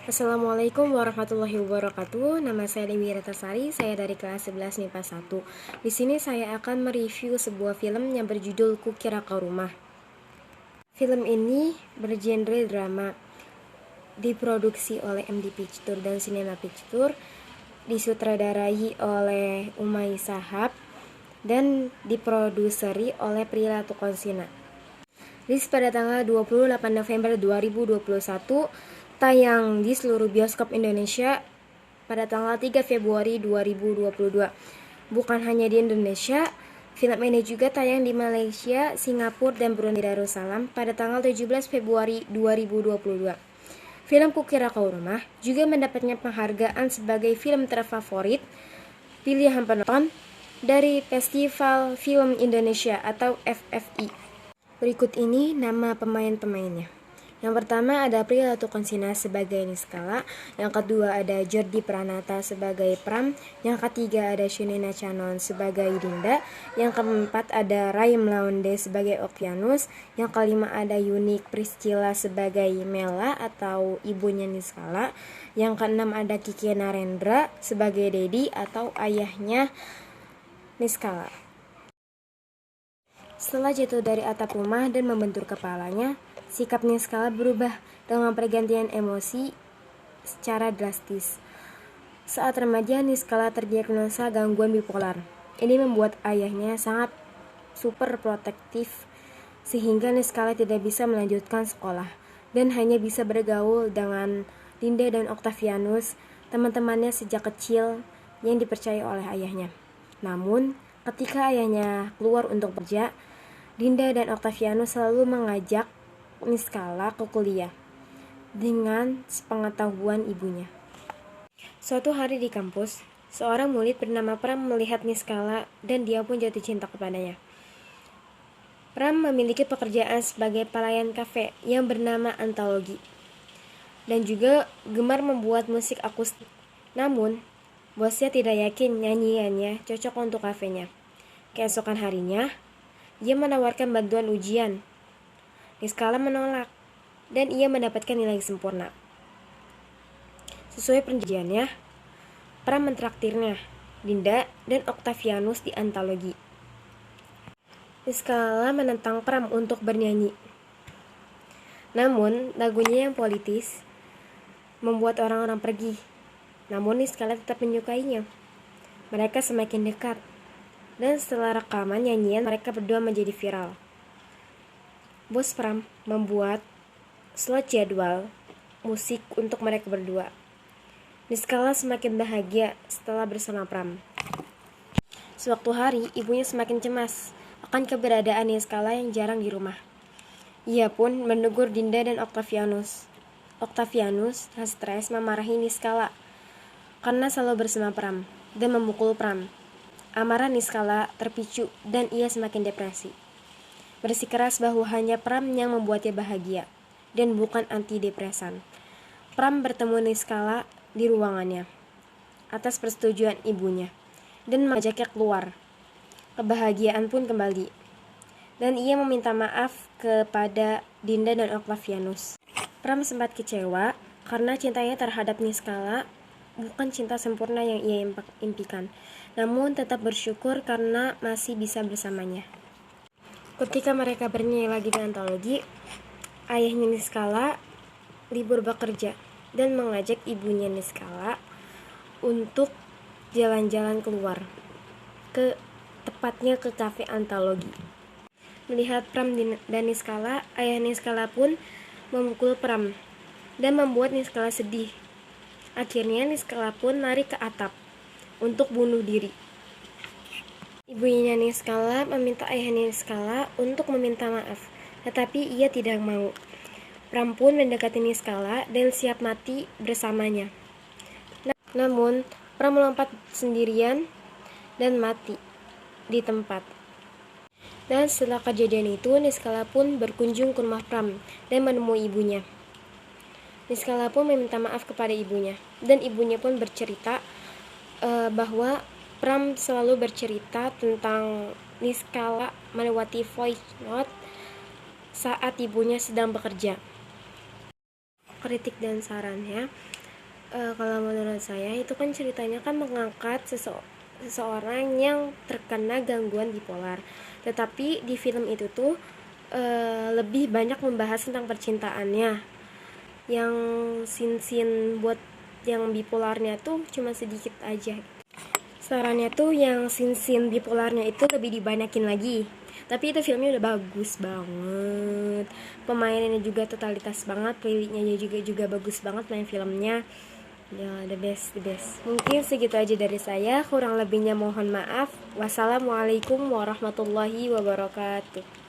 Assalamualaikum warahmatullahi wabarakatuh. Nama saya Dewi Ratasari, saya dari kelas 11 MIPA 1. Di sini saya akan mereview sebuah film yang berjudul Kukira Kau Rumah. Film ini bergenre drama, diproduksi oleh MD Picture dan Cinema Picture, disutradarai oleh Umay Shahab, dan diproduseri oleh Prilly Latuconsina. Rilis pada tanggal 28 November 2021, tayang di seluruh bioskop Indonesia pada tanggal 3 Februari 2022. Bukan hanya di Indonesia, film ini juga tayang di Malaysia, Singapura, dan Brunei Darussalam pada tanggal 17 Februari 2022. Film Kukira Kau Rumah juga mendapatkan penghargaan sebagai film terfavorit pilihan penonton dari Festival Film Indonesia atau FFI. Berikut ini nama pemain-pemainnya. Yang pertama ada Prilly Latuconsina sebagai Niskala, yang kedua ada Jordi Pranata sebagai Pram, yang ketiga ada Shenina Chanon sebagai Dinda, yang keempat ada Raim Laonde sebagai Oktavianus, yang kelima ada Yunik Priscilla sebagai Mela atau ibunya Niskala, yang keenam ada Kiki Narendra sebagai Dedi atau ayahnya Niskala. Setelah jatuh dari atap rumah dan membentur kepalanya, sikap Niskala berubah dengan pergantian emosi secara drastis. Saat remaja, Niskala terdiagnosa gangguan bipolar. Ini membuat ayahnya sangat super protektif sehingga Niskala tidak bisa melanjutkan sekolah dan hanya bisa bergaul dengan Dinda dan Oktavianus, teman-temannya sejak kecil yang dipercaya oleh ayahnya. Namun, ketika ayahnya keluar untuk bekerja, Dinda dan Oktavianus selalu mengajak Niskala ke kuliah dengan sepengetahuan ibunya. Suatu hari di kampus, seorang murid bernama Pram melihat Niskala dan dia pun jatuh cinta kepadanya. Pram memiliki pekerjaan sebagai pelayan kafe yang bernama Antologi dan juga gemar membuat musik akustik. Namun, bosnya tidak yakin nyanyiannya cocok untuk kafenya. Keesokan harinya, dia menawarkan bantuan ujian. Niskala menolak, dan ia mendapatkan nilai sempurna. Sesuai perjanjiannya, Pram mentraktirnya, Dinda, dan Oktavianus di Antologi. Niskala menentang Pram untuk bernyanyi. Namun, lagunya yang politis membuat orang-orang pergi. Namun Niskala tetap menyukainya. Mereka semakin dekat. Dan setelah rekaman nyanyian, mereka berdua menjadi viral. Bos Pram membuat slot jadwal musik untuk mereka berdua. Niskala semakin bahagia setelah bersama Pram. Sewaktu hari, ibunya semakin cemas akan keberadaan Niskala yang jarang di rumah. Ia pun menegur Dinda dan Oktavianus. Oktavianus stres memarahi Niskala karena selalu bersama Pram dan memukul Pram. Amarah Niskala terpicu dan ia semakin depresi. Bersikeras bahwa hanya Pram yang membuatnya bahagia dan bukan antidepresan. Pram bertemu Niskala di ruangannya atas persetujuan ibunya dan mengajaknya keluar. Kebahagiaan pun kembali dan ia meminta maaf kepada Dinda dan Oktavianus. Pram sempat kecewa karena cintanya terhadap Niskala bukan cinta sempurna yang ia impikan, namun tetap bersyukur karena masih bisa bersamanya. Ketika mereka bernyanyi lagi di Antologi, ayahnya Niskala libur bekerja dan mengajak ibunya Niskala untuk jalan-jalan keluar, tepatnya ke kafe Antologi. Melihat Pram dan Niskala, ayah Niskala pun memukul Pram dan membuat Niskala sedih. Akhirnya Niskala pun lari ke atap untuk bunuh diri. Ibunya Niskala meminta ayah Niskala untuk meminta maaf, tetapi ia tidak mau. Pram pun mendekati Niskala dan siap mati bersamanya. Namun, Pram melompat sendirian dan mati di tempat. Dan setelah kejadian itu, Niskala pun berkunjung ke rumah Pram dan menemui ibunya. Niskala pun meminta maaf kepada ibunya, dan ibunya pun bercerita bahwa Pram selalu bercerita tentang Niskala melewati voice note saat ibunya sedang bekerja. kritik dan sarannya, kalau menurut saya itu kan ceritanya kan mengangkat seseorang yang terkena gangguan bipolar, tetapi di film itu tuh lebih banyak membahas tentang percintaannya. Yang sin buat yang bipolarnya tuh cuma sedikit aja. Sarannya tuh yang sin bipolarnya itu lebih dibanyakin lagi. Tapi itu filmnya udah bagus banget, pemainnya juga totalitas banget, liriknya juga bagus banget main filmnya. Ya, the best. Mungkin segitu aja dari saya, kurang lebihnya mohon maaf. Wassalamualaikum warahmatullahi wabarakatuh.